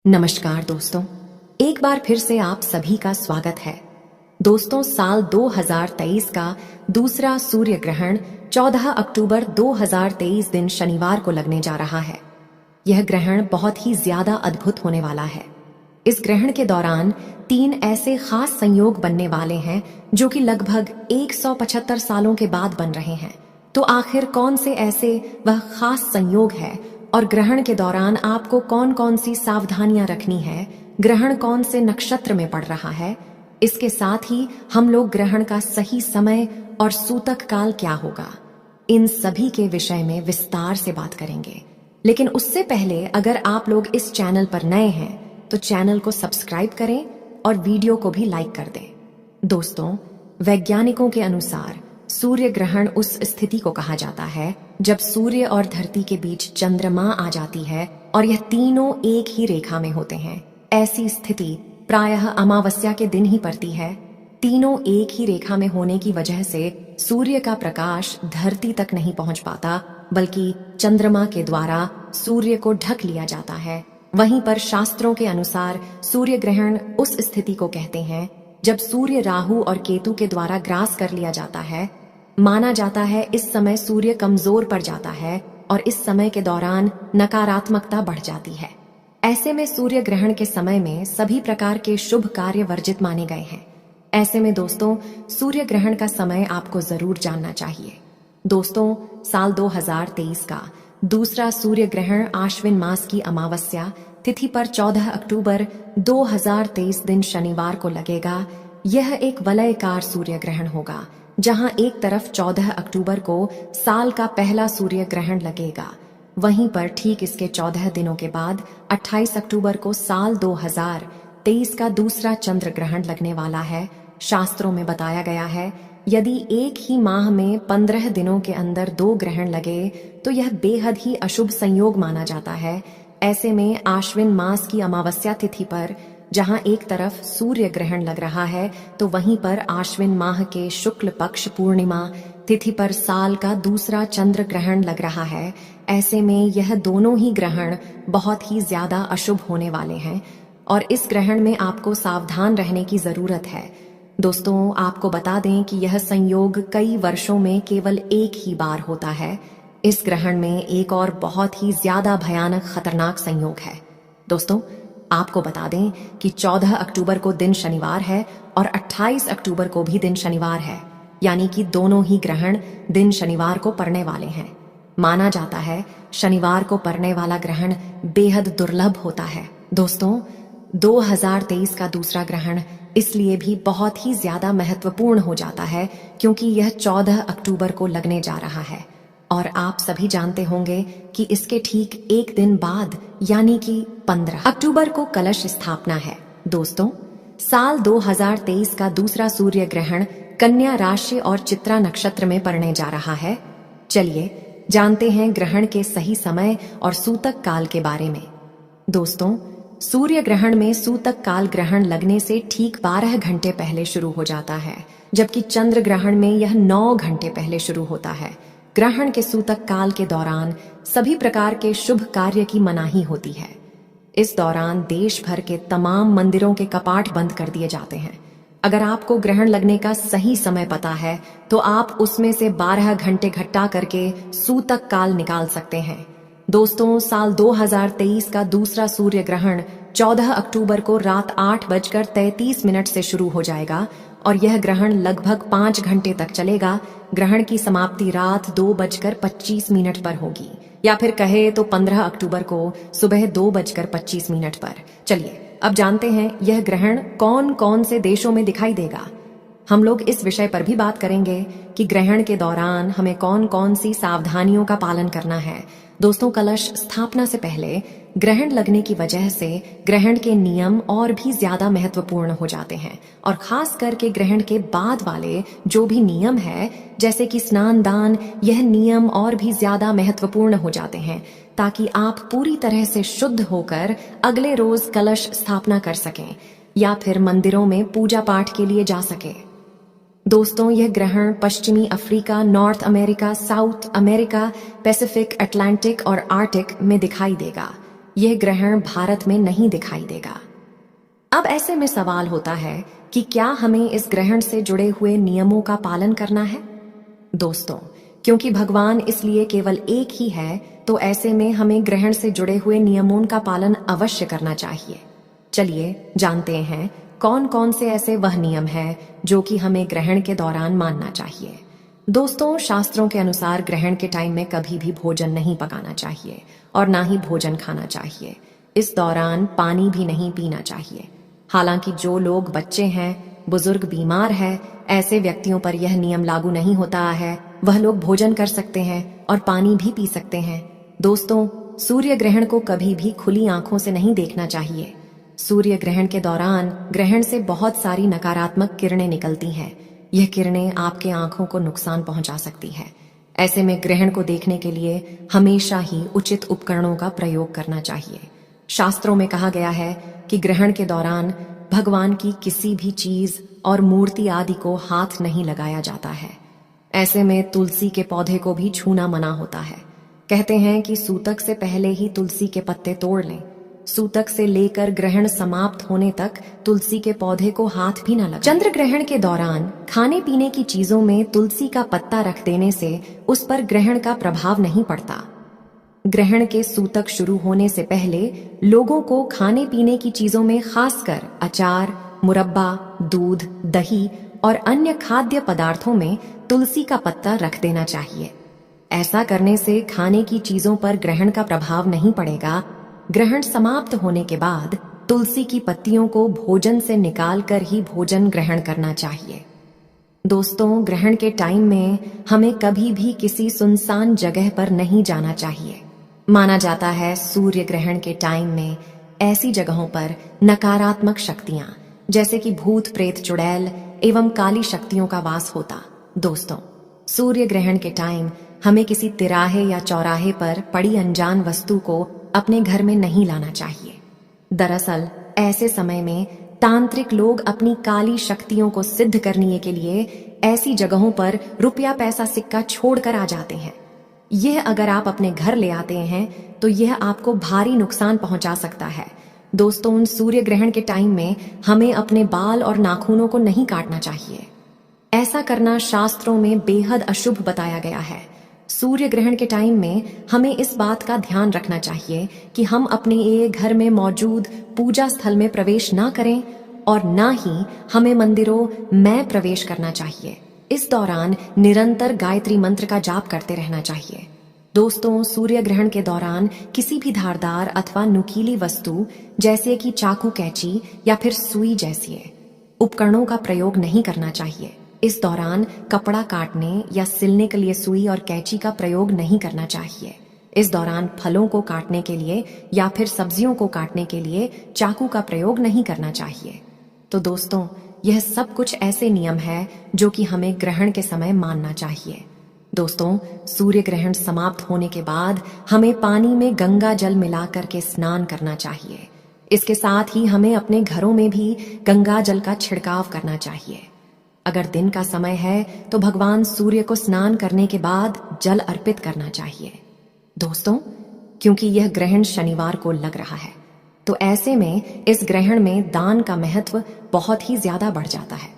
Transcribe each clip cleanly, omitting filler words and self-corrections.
नमस्कार दोस्तों, एक बार फिर से आप सभी का स्वागत है। दोस्तों, साल 2023 का दूसरा सूर्य ग्रहण 14 अक्टूबर 2023 दिन शनिवार को लगने जा रहा है। यह ग्रहण बहुत ही ज्यादा अद्भुत होने वाला है। इस ग्रहण के दौरान 3 ऐसे खास संयोग बनने वाले हैं जो कि लगभग 175 सालों के बाद बन रहे हैं। तो आखिर कौन से ऐसे वह खास संयोग है और ग्रहण के दौरान आपको कौन कौन सी सावधानियां रखनी है, ग्रहण कौन से नक्षत्र में पड़ रहा है, इसके साथ ही हम लोग ग्रहण का सही समय और सूतक काल क्या होगा, इन सभी के विषय में विस्तार से बात करेंगे। लेकिन उससे पहले अगर आप लोग इस चैनल पर नए हैं तो चैनल को सब्सक्राइब करें और वीडियो को भी लाइक कर दें। दोस्तों, वैज्ञानिकों के अनुसार सूर्य ग्रहण उस स्थिति को कहा जाता है जब सूर्य और धरती के बीच चंद्रमा आ जाती है और यह तीनों एक ही रेखा में होते हैं। ऐसी स्थिति प्रायः अमावस्या के दिन ही पड़ती है। तीनों एक ही रेखा में होने की वजह से सूर्य का प्रकाश धरती तक नहीं पहुंच पाता, बल्कि चंद्रमा के द्वारा सूर्य को ढक लिया जाता है। वहीं पर शास्त्रों के अनुसार सूर्य ग्रहण उस स्थिति को कहते हैं जब सूर्य राहु और केतु के द्वारा ग्रास कर लिया जाता है। माना जाता है इस समय सूर्य कमजोर पड़ जाता है और इस समय के दौरान नकारात्मकता बढ़ जाती है। ऐसे में सूर्य ग्रहण के समय में सभी प्रकार के शुभ कार्य वर्जित माने गए हैं। ऐसे में दोस्तों, सूर्य ग्रहण का समय आपको जरूर जानना चाहिए। दोस्तों, साल 2023 का दूसरा सूर्य ग्रहण आश्विन मास की अमावस्या तिथि पर 14 अक्टूबर 2023 दिन शनिवार को लगेगा। यह एक वलयकार सूर्य ग्रहण होगा, जहां एक तरफ 14 अक्टूबर को साल का पहला सूर्य ग्रहण लगेगा, वहीं पर ठीक इसके 14 दिनों के बाद 28 अक्टूबर को साल 2023 का दूसरा चंद्र ग्रहण लगने वाला है। शास्त्रों में बताया गया है यदि एक ही माह में 15 दिनों के अंदर 2 ग्रहण लगे तो यह बेहद ही अशुभ संयोग माना जाता है। ऐसे में आश्विन मास की अमावस्या तिथि पर जहां एक तरफ सूर्य ग्रहण लग रहा है तो वहीं पर आश्विन माह के शुक्ल पक्ष पूर्णिमा तिथि पर साल का दूसरा चंद्र ग्रहण लग रहा है। ऐसे में यह दोनों ही ग्रहण बहुत ही ज्यादा अशुभ होने वाले हैं और इस ग्रहण में आपको सावधान रहने की जरूरत है। दोस्तों, आपको बता दें कि यह संयोग कई वर्षों में केवल एक ही बार होता है। इस ग्रहण में एक और बहुत ही ज्यादा भयानक खतरनाक संयोग है। दोस्तों, आपको बता दें कि 14 अक्टूबर को दिन शनिवार है और 28 अक्टूबर को भी दिन शनिवार है, यानी कि दोनों ही ग्रहण दिन शनिवार को पड़ने वाले हैं। माना जाता है शनिवार को पड़ने वाला ग्रहण बेहद दुर्लभ होता है। दोस्तों, 2023 का दूसरा ग्रहण इसलिए भी बहुत ही ज्यादा महत्वपूर्ण हो जाता है क्योंकि यह 14 अक्टूबर को लगने जा रहा है और आप सभी जानते होंगे कि इसके ठीक एक दिन बाद यानी कि 15 अक्टूबर को कलश स्थापना है। दोस्तों, साल 2023 का दूसरा सूर्य ग्रहण कन्या राशि और चित्रा नक्षत्र में पड़ने जा रहा है। चलिए जानते हैं ग्रहण के सही समय और सूतक काल के बारे में। दोस्तों, सूर्य ग्रहण में सूतक काल ग्रहण लगने से ठीक 12 घंटे पहले शुरू हो जाता है, जबकि चंद्र ग्रहण में यह 9 घंटे पहले शुरू होता है। ग्रहण के सूतक काल के दौरान सभी प्रकार के शुभ कार्य की मनाही होती है। इस दौरान देश भर के तमाम मंदिरों के कपाट बंद कर दिए जाते हैं। अगर आपको ग्रहण लगने का सही समय पता है तो आप उसमें से 12 घंटे घटा करके सूतक काल निकाल सकते हैं। दोस्तों, साल 2023 का दूसरा सूर्य ग्रहण 14 अक्टूबर को रात 8:33 से शुरू हो जाएगा और यह ग्रहण लगभग 5 घंटे तक चलेगा। ग्रहण की समाप्ति रात 2:25 पर होगी, या फिर कहे तो 15 अक्टूबर को सुबह 2:25 पर। चलिए अब जानते हैं यह ग्रहण कौन कौन से देशों में दिखाई देगा। हम लोग इस विषय पर भी बात करेंगे कि ग्रहण के दौरान हमें कौन कौन सी सावधानियों का पालन करना है। दोस्तों, कलश स्थापना से पहले ग्रहण लगने की वजह से ग्रहण के नियम और भी ज्यादा महत्वपूर्ण हो जाते हैं और खास करके ग्रहण के बाद वाले जो भी नियम है जैसे कि स्नान दान, यह नियम और भी ज्यादा महत्वपूर्ण हो जाते हैं ताकि आप पूरी तरह से शुद्ध होकर अगले रोज कलश स्थापना कर सकें या फिर मंदिरों में पूजा पाठ के लिए जा सके। दोस्तों, यह ग्रहण पश्चिमी Africa, north America, south America, Pacific, Atlantic और आर्टिक में दिखाई देगा। यह ग्रहण भारत में नहीं दिखाई देगा। अब ऐसे में सवाल होता है कि क्या हमें इस ग्रहण से जुड़े हुए नियमों का पालन करना है? दोस्तों, क्योंकि भगवान इसलिए केवल एक ही है, तो ऐसे में हमें ग्रहण से जुड़े हुए नियमों का पालन अवश्य करना चाहिए। चलिए जानते हैं कौन कौन से ऐसे वह नियम है जो कि हमें ग्रहण के दौरान मानना चाहिए। दोस्तों, शास्त्रों के अनुसार ग्रहण के टाइम में कभी भी भोजन नहीं पकाना चाहिए और ना ही भोजन खाना चाहिए। इस दौरान पानी भी नहीं पीना चाहिए। हालांकि जो लोग बच्चे हैं, बुजुर्ग, बीमार है, ऐसे व्यक्तियों पर यह नियम लागू नहीं होता है। वह लोग भोजन कर सकते हैं और पानी भी पी सकते हैं। दोस्तों, सूर्य ग्रहण को कभी भी खुली आंखों से नहीं देखना चाहिए। सूर्य ग्रहण के दौरान ग्रहण से बहुत सारी नकारात्मक किरणें निकलती हैं। यह किरणें आपके आंखों को नुकसान पहुंचा सकती है। ऐसे में ग्रहण को देखने के लिए हमेशा ही उचित उपकरणों का प्रयोग करना चाहिए। शास्त्रों में कहा गया है कि ग्रहण के दौरान भगवान की किसी भी चीज और मूर्ति आदि को हाथ नहीं लगाया जाता है। ऐसे में तुलसी के पौधे को भी छूना मना होता है। कहते हैं कि सूतक से पहले ही तुलसी के पत्ते तोड़ लें। सूतक से लेकर ग्रहण समाप्त होने तक तुलसी के पौधे को हाथ भी न लगाएं। चंद्र ग्रहण के दौरान खाने पीने की चीजों में तुलसी का पत्ता रख देने से उस पर ग्रहण का प्रभाव नहीं पड़ता। ग्रहण के सूतक शुरू होने से पहले लोगों को खाने पीने की चीजों में खासकर अचार, मुरब्बा, दूध, दही और अन्य खाद्य पदार्थों में तुलसी का पत्ता रख देना चाहिए। ऐसा करने से खाने की चीजों पर ग्रहण का प्रभाव नहीं पड़ेगा। ग्रहण समाप्त होने के बाद तुलसी की पत्तियों को भोजन से निकालकर ही भोजन ग्रहण करना चाहिए। दोस्तों, ग्रहण के टाइम में हमें कभी भी किसी सुनसान जगह पर नहीं जाना चाहिए। माना जाता है सूर्य ग्रहण के टाइम में ऐसी जगहों पर नकारात्मक शक्तियां जैसे कि भूत, प्रेत, चुड़ैल एवं काली शक्तियों का वास होता। दोस्तों, सूर्य ग्रहण के टाइम हमें किसी तिराहे या चौराहे पर पड़ी अनजान वस्तु को अपने घर में नहीं लाना चाहिए। दरअसल ऐसे समय में तांत्रिक लोग अपनी काली शक्तियों को सिद्ध करने के लिए ऐसी जगहों पर रुपया, पैसा, सिक्का छोड़कर आ जाते हैं। यह अगर आप अपने घर ले आते हैं तो यह आपको भारी नुकसान पहुंचा सकता है। दोस्तों, उन सूर्य ग्रहण के टाइम में हमें अपने बाल और नाखूनों को नहीं काटना चाहिए। ऐसा करना शास्त्रों में बेहद अशुभ बताया गया है। सूर्य ग्रहण के टाइम में हमें इस बात का ध्यान रखना चाहिए कि हम अपने घर में मौजूद पूजा स्थल में प्रवेश ना करें और ना ही हमें मंदिरों में प्रवेश करना चाहिए। इस दौरान निरंतर गायत्री मंत्र का जाप करते रहना चाहिए। दोस्तों, सूर्य ग्रहण के दौरान किसी भी धारदार अथवा नुकीली वस्तु जैसे कि चाकू, कैंची या फिर सुई जैसे उपकरणों का प्रयोग नहीं करना चाहिए। इस दौरान कपड़ा काटने या सिलने के लिए सुई और कैंची का प्रयोग नहीं करना चाहिए। इस दौरान फलों को काटने के लिए या फिर सब्जियों को काटने के लिए चाकू का प्रयोग नहीं करना चाहिए। तो दोस्तों, यह सब कुछ ऐसे नियम है जो कि हमें ग्रहण के समय मानना चाहिए। दोस्तों, सूर्य ग्रहण समाप्त होने के बाद हमें पानी में गंगा जल मिलाकर के स्नान करना चाहिए। इसके साथ ही हमें अपने घरों में भी गंगा जल का छिड़काव करना चाहिए। अगर दिन का समय है तो भगवान सूर्य को स्नान करने के बाद जल अर्पित करना चाहिए। दोस्तों, क्योंकि यह ग्रहण शनिवार को लग रहा है, तो ऐसे में इस ग्रहण में दान का महत्व बहुत ही ज्यादा बढ़ जाता है।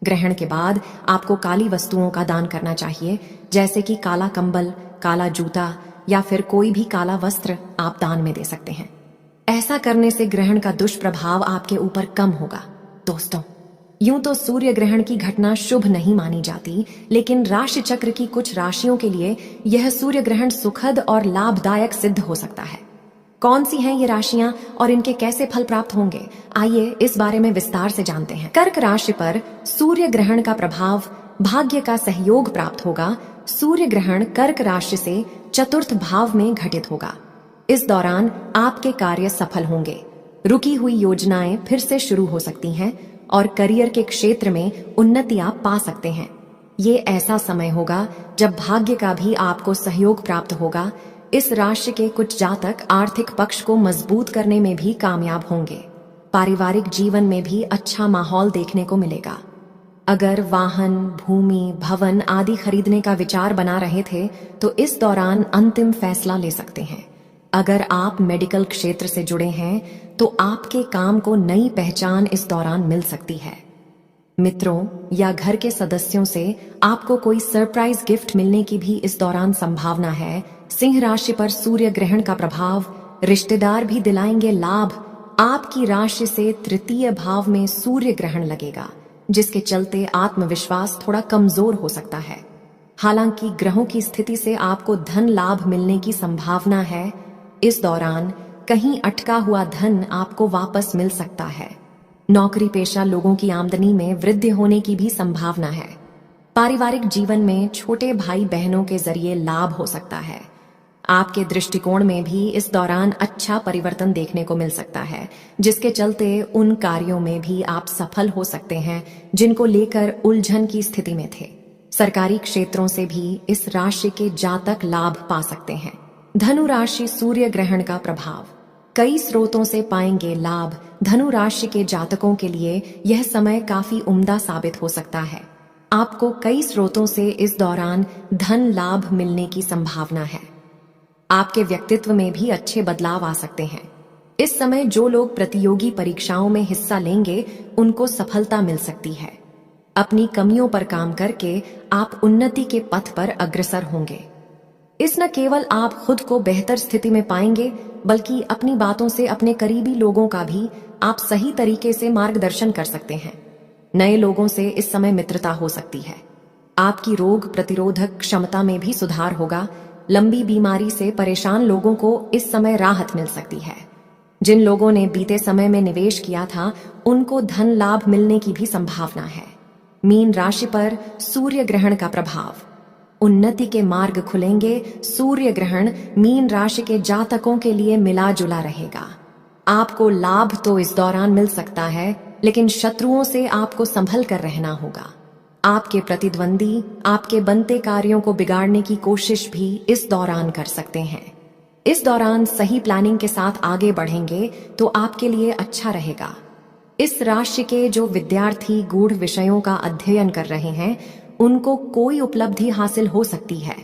ग्रहण के बाद आपको काली वस्तुओं का दान करना चाहिए, जैसे कि काला कंबल, काला जूता या फिर कोई भी काला वस्त्र आप दान में दे सकते हैं। ऐसा करने से ग्रहण का दुष्प्रभाव आपके ऊपर कम होगा। दोस्तों, यूं तो सूर्य ग्रहण की घटना शुभ नहीं मानी जाती, लेकिन राशि चक्र की कुछ राशियों के लिए यह सूर्य ग्रहण सुखद और लाभदायक सिद्ध हो सकता है। कौन सी हैं ये राशियां और इनके कैसे फल प्राप्त होंगे, आइए इस बारे में विस्तार से जानते हैं। कर्क राशि पर सूर्य ग्रहण का प्रभाव भाग्य का सहयोग प्राप्त होगा। सूर्य ग्रहण कर्क राशि से चतुर्थ भाव में घटित होगा। इस दौरान आपके कार्य सफल होंगे। रुकी हुई योजनाएं फिर से शुरू हो सकती हैं और करियर के क्षेत्र में उन्नति आप पा सकते हैं। ये ऐसा समय होगा जब भाग्य का भी आपको सहयोग प्राप्त होगा। इस राशि के कुछ जातक आर्थिक पक्ष को मजबूत करने में भी कामयाब होंगे। पारिवारिक जीवन में भी अच्छा माहौल देखने को मिलेगा। अगर वाहन, भूमि, भवन आदि खरीदने का विचार बना रहे थे तो इस दौरान अंतिम फैसला ले सकते हैं। अगर आप मेडिकल क्षेत्र से जुड़े हैं तो आपके काम को नई पहचान इस दौरान मिल सकती है। मित्रों या घर के सदस्यों से आपको कोई सरप्राइज गिफ्ट मिलने की भी इस दौरान संभावना है। सिंह राशि पर सूर्य ग्रहण का प्रभाव, रिश्तेदार भी दिलाएंगे लाभ। आपकी राशि से तृतीय भाव में सूर्य ग्रहण लगेगा, जिसके चलते आत्मविश्वास थोड़ा कमजोर हो सकता है। हालांकि ग्रहों की स्थिति से आपको धन लाभ मिलने की संभावना है। इस दौरान कहीं अटका हुआ धन आपको वापस मिल सकता है। नौकरी पेशा लोगों की आमदनी में वृद्धि होने की भी संभावना है। पारिवारिक जीवन में छोटे भाई बहनों के जरिए लाभ हो सकता है। आपके दृष्टिकोण में भी इस दौरान अच्छा परिवर्तन देखने को मिल सकता है, जिसके चलते उन कार्यों में भी आप सफल हो सकते हैं जिनको लेकर उलझन की स्थिति में थे। सरकारी क्षेत्रों से भी इस राशि के जातक लाभ पा सकते हैं। धनु राशि सूर्य ग्रहण का प्रभाव, कई स्रोतों से पाएंगे लाभ। धनु राशि के जातकों के लिए यह समय काफी उम्दा साबित हो सकता है। आपको कई स्रोतों से इस दौरान धन लाभ मिलने की संभावना है। आपके व्यक्तित्व में भी अच्छे बदलाव आ सकते हैं। इस समय जो लोग प्रतियोगी परीक्षाओं में हिस्सा लेंगे उनको सफलता मिल सकती है। अपनी कमियों पर काम करके आप उन्नति के पथ पर अग्रसर होंगे। इस न केवल आप खुद को बेहतर स्थिति में पाएंगे, बल्कि अपनी बातों से अपने करीबी लोगों का भी आप सही तरीके से मार्गदर्शन कर सकते हैं। नए लोगों से इस समय मित्रता हो सकती है। आपकी रोग प्रतिरोधक क्षमता में भी सुधार होगा। लंबी बीमारी से परेशान लोगों को इस समय राहत मिल सकती है। जिन लोगों ने बीते समय में निवेश किया था उनको धन लाभ मिलने की भी संभावना है। मीन राशि पर सूर्य ग्रहण का प्रभाव, उन्नति के मार्ग खुलेंगे। सूर्य ग्रहण मीन राशि के जातकों के लिए मिला जुला रहेगा। आपको लाभ तो इस दौरान मिल सकता है, लेकिन शत्रुओं से आपको संभल कर रहना होगा। आपके प्रतिद्वंदी आपके बनते कार्यों को बिगाड़ने की कोशिश भी इस दौरान कर सकते हैं। इस दौरान सही प्लानिंग के साथ आगे बढ़ेंगे तो आपके लिए अच्छा रहेगा। इस राशि के जो विद्यार्थी गूढ़ विषयों का अध्ययन कर रहे हैं उनको कोई उपलब्धि हासिल हो सकती है।